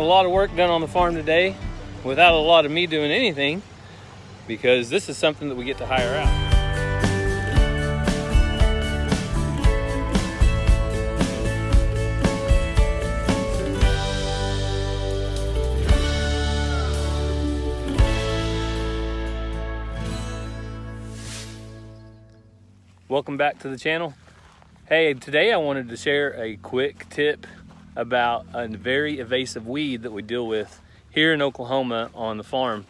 a lot of work done on the farm today without a lot of me doing anything, because this is something that we get to hire out. Welcome back to the channel. Hey, today I wanted to share a quick tip about a very evasive weed that we deal with here in Oklahoma on the farm.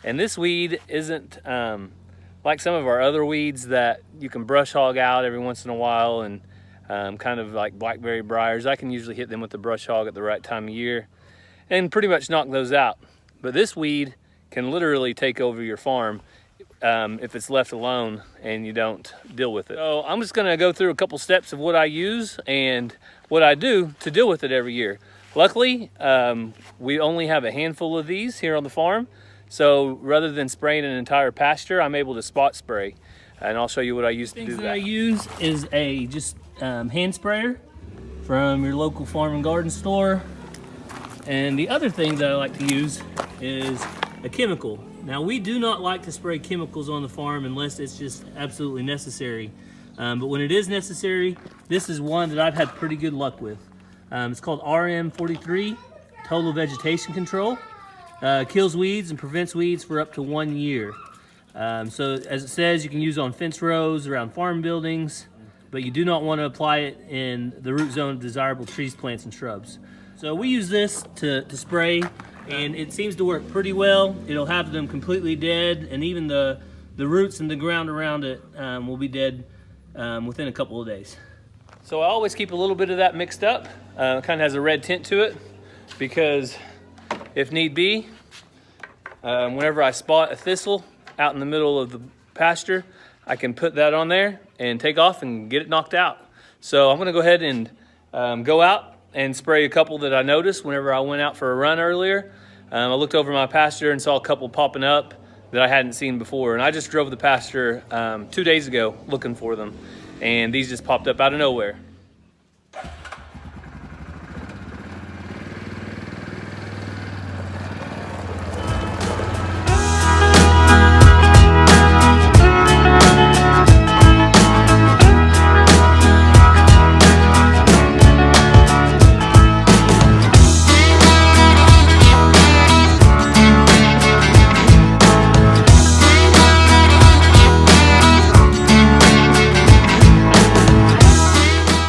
And this weed isn't like some of our other weeds that you can brush hog out every once in a while, and kind of like blackberry briars. I can usually hit them with the brush hog at the right time of year and pretty much knock those out. But this weed can literally take over your farm if it's left alone and you don't deal with it. So I'm just gonna go through a couple steps of what I use and what I do to deal with it every year. Luckily, we only have a handful of these here on the farm. So rather than spraying an entire pasture, I'm able to spot spray. And I'll show you what I use to do that. Things that I use is a just hand sprayer from your local farm and garden store. And the other thing that I like to use is a chemical. Now, we do not like to spray chemicals on the farm unless it's just absolutely necessary. But when it is necessary, this is one that I've had pretty good luck with. It's called RM43, Total Vegetation Control. Kills weeds and prevents weeds for up to 1 year. So as it says, you can use it on fence rows, around farm buildings, but you do not want to apply it in the root zone of desirable trees, plants, and shrubs. So we use this to spray, and it seems to work pretty well. It'll have them completely dead, and even the roots and the ground around it will be dead within a couple of days. So I always keep a little bit of that mixed up. It kind of has a red tint to it, because if need be, whenever I spot a thistle out in the middle of the pasture, I can put that on there and take off and get it knocked out. So I'm gonna go ahead and go out and spray a couple that I noticed whenever I went out for a run earlier. I looked over my pasture and saw a couple popping up that I hadn't seen before. And I just drove the pasture 2 days ago looking for them. And these just popped up out of nowhere.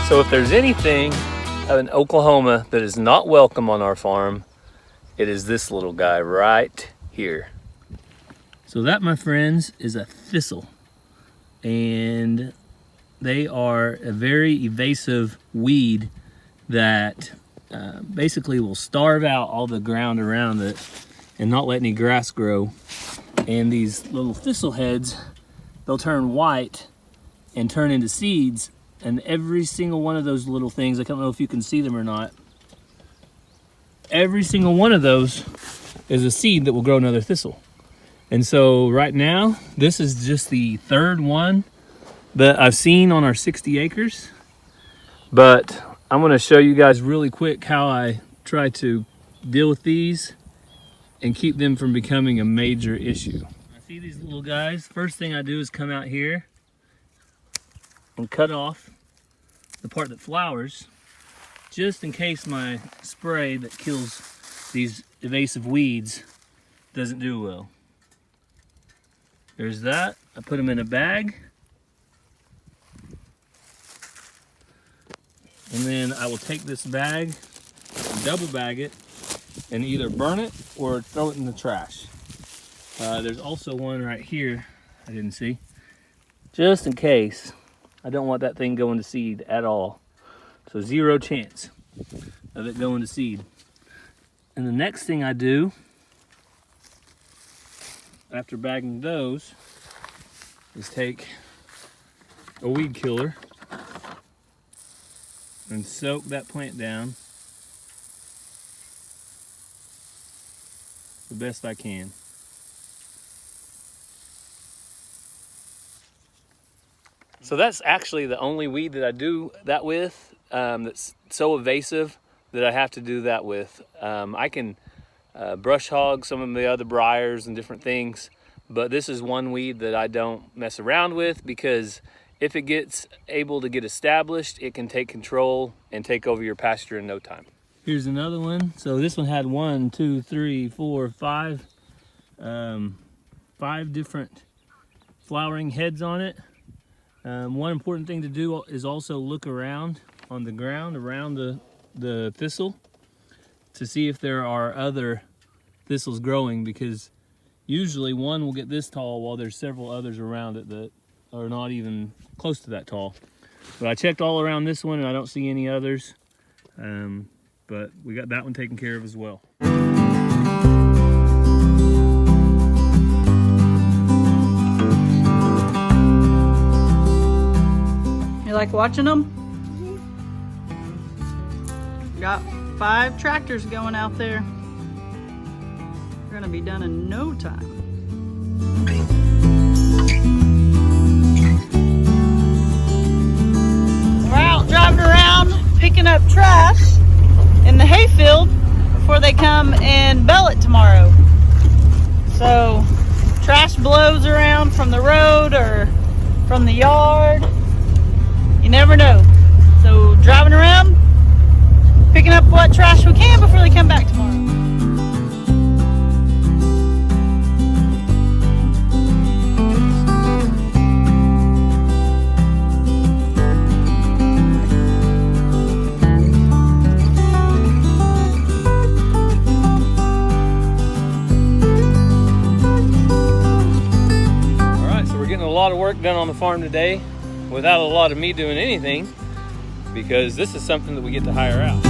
So if there's anything in Oklahoma that is not welcome on our farm, it is this little guy right here. So that, my friends, is a thistle. And they are a very evasive weed that basically will starve out all the ground around it and not let any grass grow. And these little thistle heads, they'll turn white and turn into seeds. And every single one of those little things, I don't know if you can see them or not, every single one of those is a seed that will grow another thistle. And so right now, this is just the third one that I've seen on our 60 acres. But I'm gonna show you guys really quick how I try to deal with these and keep them from becoming a major issue. I see these little guys. First thing I do is come out here and cut off the part that flowers, just in case my spray that kills these evasive weeds doesn't do well. There's that. I put them in a bag, and then I will take this bag and double bag it and either burn it or throw it in the trash. There's also one right here I didn't see, just in case. I don't want that thing going to seed at all. So 0 chance of it going to seed. And the next thing I do after bagging those is take a weed killer and soak that plant down the best I can. So that's actually the only weed that I do that with that's so evasive that I have to do that with. I can brush hog some of the other briars and different things, but this is one weed that I don't mess around with, because if it gets able to get established, it can take control and take over your pasture in no time. Here's another one. So this one had 1, 2, 3, 4, 5, 5 different flowering heads on it. One important thing to do is also look around on the ground around the thistle to see if there are other thistles growing, because usually one will get this tall while there's several others around it that are not even close to that tall. But I checked all around this one and I don't see any others. But we got that one taken care of as well. You like watching them? Got 5 tractors going out there. They're gonna be done in no time. We're out driving around picking up trash in the hayfield before they come and bale it tomorrow. So trash blows around from the road or from the yard. You never know. So driving around, picking up what trash we can before they come back tomorrow. A lot of work done on the farm today without a lot of me doing anything, because this is something that we get to hire out.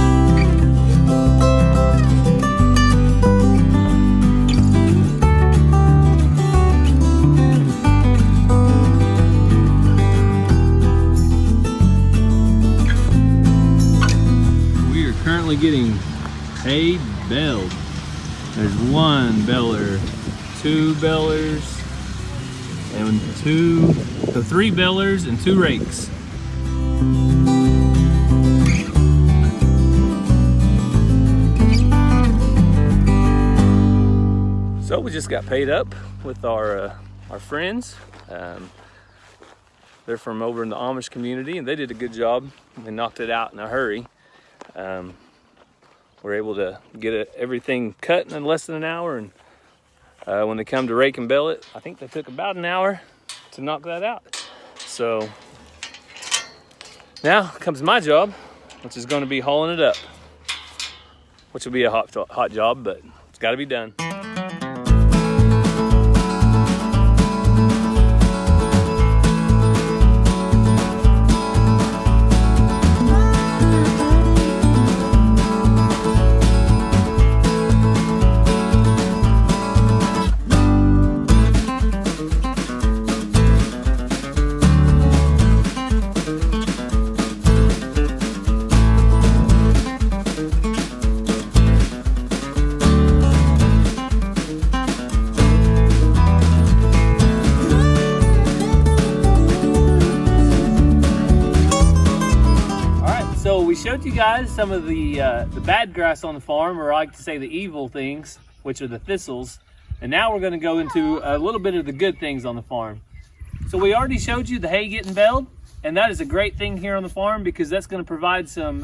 We are currently getting hay baled. There's 1 baler, 2 balers, and 3 balers and 2 rakes. So we just got paid up with our friends. They're from over in the Amish community, and they did a good job. They knocked it out in a hurry. We're able to get everything cut in less than an hour, and when they come to rake and bale it, I think they took about an hour to knock that out. So now comes my job, which is going to be hauling it up, which will be a hot job, but it's got to be done. We showed you guys some of the bad grass on the farm, or I like to say the evil things, which are the thistles. And now we're going to go into a little bit of the good things on the farm. So we already showed you the hay getting baled, and that is a great thing here on the farm, because that's going to provide some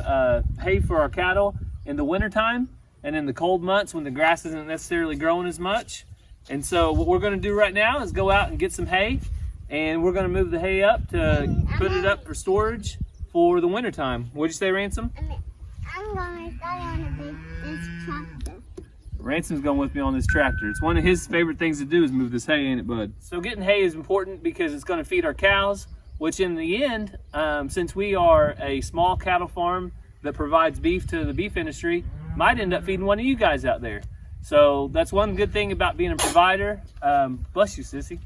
hay for our cattle in the wintertime and in the cold months when the grass isn't necessarily growing as much. And so what we're going to do right now is go out and get some hay, and we're going to move the hay up to put it up for storage for the winter time. What'd you say, Ransom? I'm going to start on this tractor. Ransom's going with me on this tractor. It's one of his favorite things to do is move this hay, ain't it, bud? So getting hay is important because it's going to feed our cows, which in the end, since we are a small cattle farm that provides beef to the beef industry, might end up feeding one of you guys out there. So that's one good thing about being a provider. Bless you, sissy.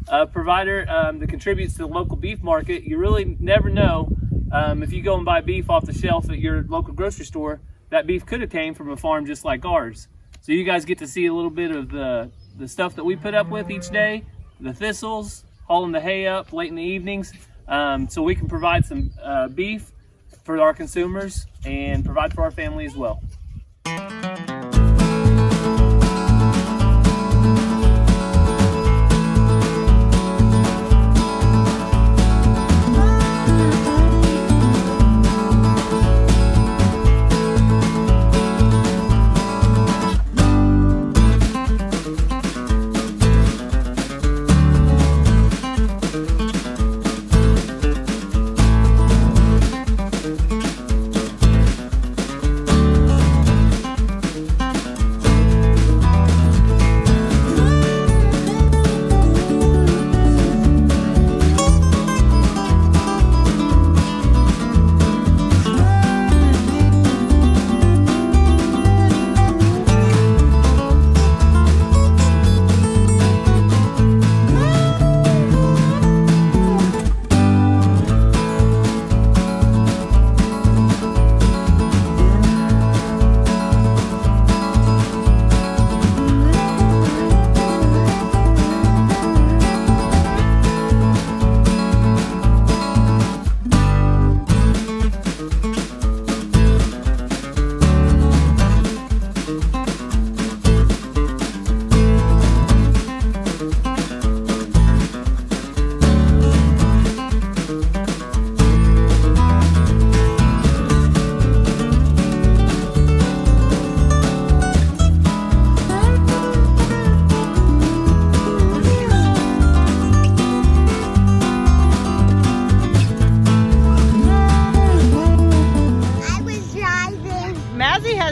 A provider that contributes to the local beef market. You really never know. If you go and buy beef off the shelf at your local grocery store, that beef could have came from a farm just like ours. So you guys get to see a little bit of the stuff that we put up with each day, the thistles, hauling the hay up late in the evenings, so we can provide some beef for our consumers and provide for our family as well.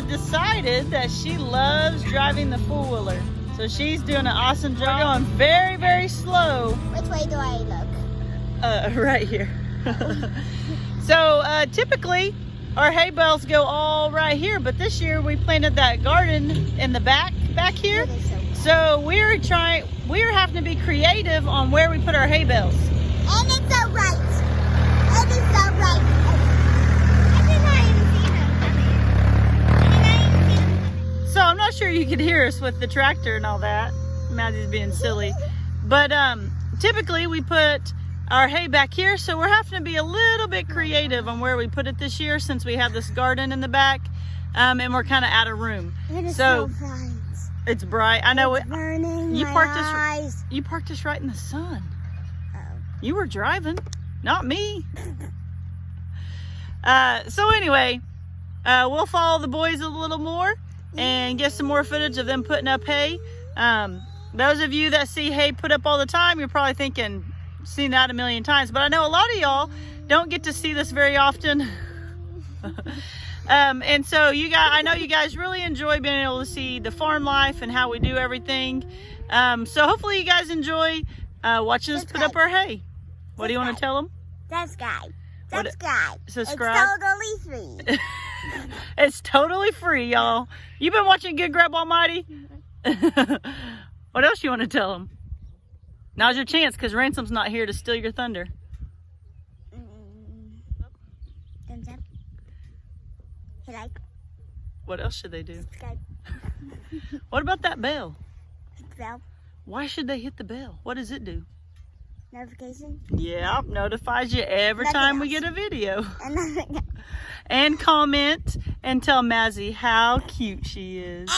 Decided that she loves driving the four-wheeler, so she's doing an awesome job. We're going very, very slow. Which way do I look? Right here. So typically our hay bales go all right here, but this year we planted that garden in the back here. So we're having to be creative on where we put our hay bales. And it's all right. It is all right. So I'm not sure you could hear us with the tractor and all that. Maddie's being silly. But typically we put our hay back here, so we're having to be a little bit creative on where we put it this year since we have this garden in the back, and we're kind of out of room. It is so bright. It's bright. I know. It's burning You my parked eyes. You parked us right in the sun. Oh. You were driving, not me. So anyway, we'll follow the boys a little more and get some more footage of them putting up hay. Those of you that see hay put up all the time, you're probably thinking, seen that a million times, but I know a lot of y'all don't get to see this very often. And so I know you guys really enjoy being able to see the farm life and how we do everything. So hopefully you guys enjoy watching us put up our hay. What do you want to tell them? Subscribe. Subscribe. It's totally free. It's totally free, y'all. You've been watching Good Grab Almighty? What else you want to tell them? Now's your chance, because Ransom's not here to steal your thunder. Thumbs up. Hit like. What else should they do? Subscribe. What about that bell? Bell. Why should they hit the bell? What does it do? Notification. Yeah, notifies you every time we get a video. And nothing else. And comment and tell Mazzy how cute she is.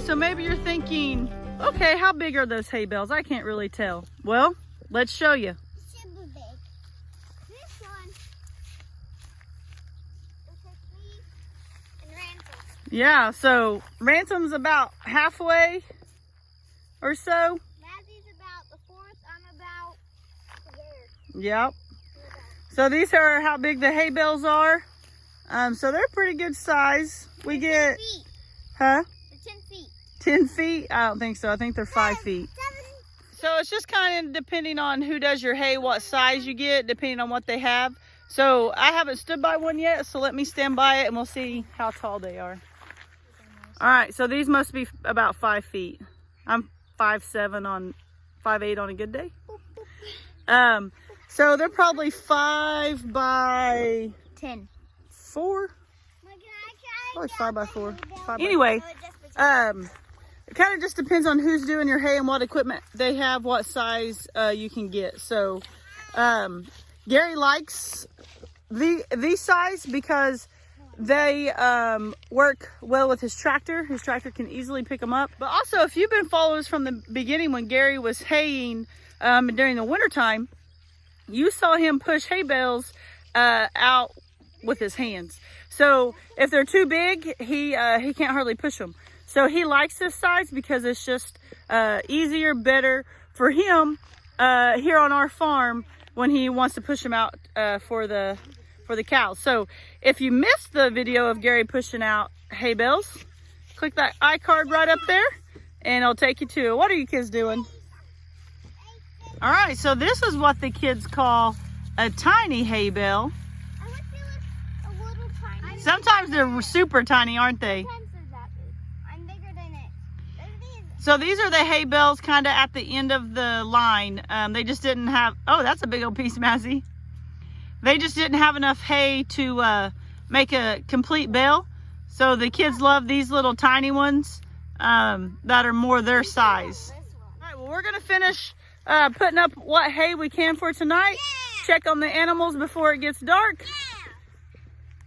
So maybe you're thinking, okay, how big are those hay bales? I can't really tell. Well, let's show you. Super big. This one is a tree and Ransom. Yeah, so Ransom's about halfway or so. Mazzy's about the fourth. I'm about there. Yep. So these are how big the hay bales are. So they're pretty good size. We get, 10 feet. huh? They're 10 feet. 10 feet? I don't think so. I think they're 5 feet. 7. So it's just kind of depending on who does your hay, what size you get, depending on what they have. So I haven't stood by one yet, so let me stand by it and we'll see how tall they are. All right, so these must be about 5 feet. I'm 5'7" on 5'8" on a good day. So they're probably 5 by 10. 4. Probably 5 by 4. Anyway, it kind of just depends on who's doing your hay and what equipment they have, what size you can get. So Gary likes these size because they work well with his tractor. His tractor can easily pick them up. But also, if you've been following us from the beginning when Gary was haying during the wintertime, you saw him push hay bales out with his hands. So if they're too big, he can't hardly push them. So he likes this size because it's just easier, better for him here on our farm when he wants to push them out for the cows. So if you missed the video of Gary pushing out hay bales, click that iCard right up there and it'll take you to it. What are you kids doing? All right, so this is what the kids call a tiny hay bale. I want to look a little tiny. Sometimes they're super tiny, aren't they? Sometimes they're that big. I'm bigger than it. So these are the hay bales kind of at the end of the line. They just didn't have, oh, that's a big old piece, Mazzy. They just didn't have enough hay to make a complete bale. So the kids love these little tiny ones that are more their size. All right, well, we're gonna finish putting up what hay we can for tonight. Yeah. Check on the animals before it gets dark. Yeah.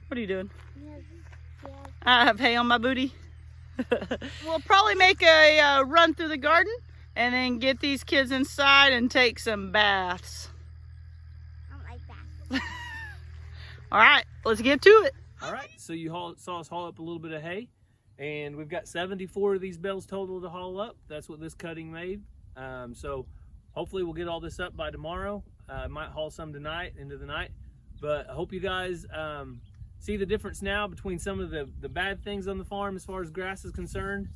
What are you doing? Yeah. I have hay on my booty. We'll probably make a run through the garden and then get these kids inside and take some baths. I don't like that. All right, let's get to it. All right, so you saw us haul up a little bit of hay, and we've got 74 of these bales total to haul up. That's what this cutting made. So hopefully we'll get all this up by tomorrow. I might haul some tonight, into the night. But I hope you guys see the difference now between some of the bad things on the farm as far as grass is concerned,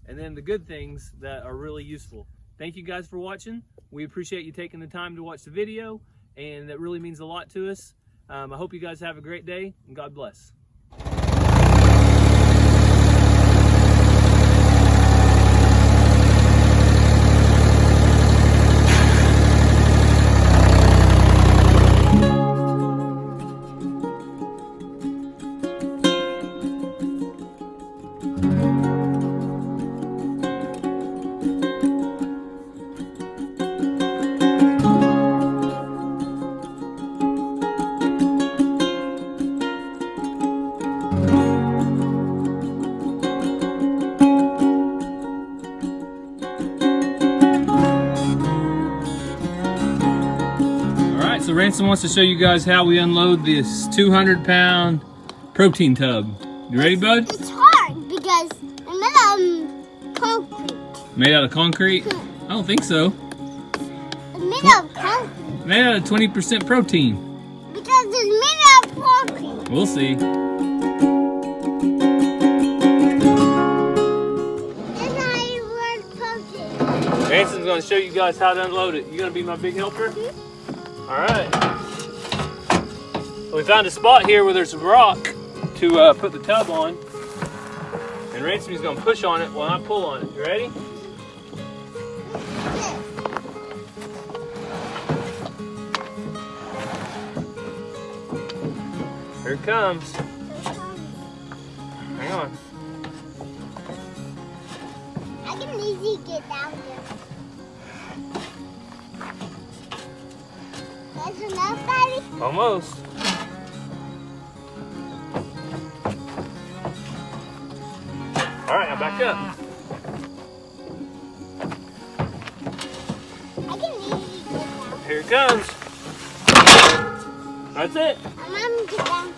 and then the good things that are really useful. Thank you guys for watching. We appreciate you taking the time to watch the video, and that really means a lot to us. I hope you guys have a great day, and God bless. So Ransom wants to show you guys how we unload this 200-pound protein tub. You ready, bud? It's hard because I'm made out of concrete. Made out of concrete? I don't think so. It's made out of concrete. Made out of 20% protein. Because it's made out of concrete. We'll see. That's how you work protein. Ransom's going to show you guys how to unload it. You going to be my big helper? All right. So we found a spot here where there's a rock to put the tub on. And Ransom's going to push on it while I pull on it. You ready? Here it comes. Hang on. I can easily get down there. That's enough, Daddy? Almost. All right, now back up. I can easily get down. Here it comes. That's it. I'm gonna get down.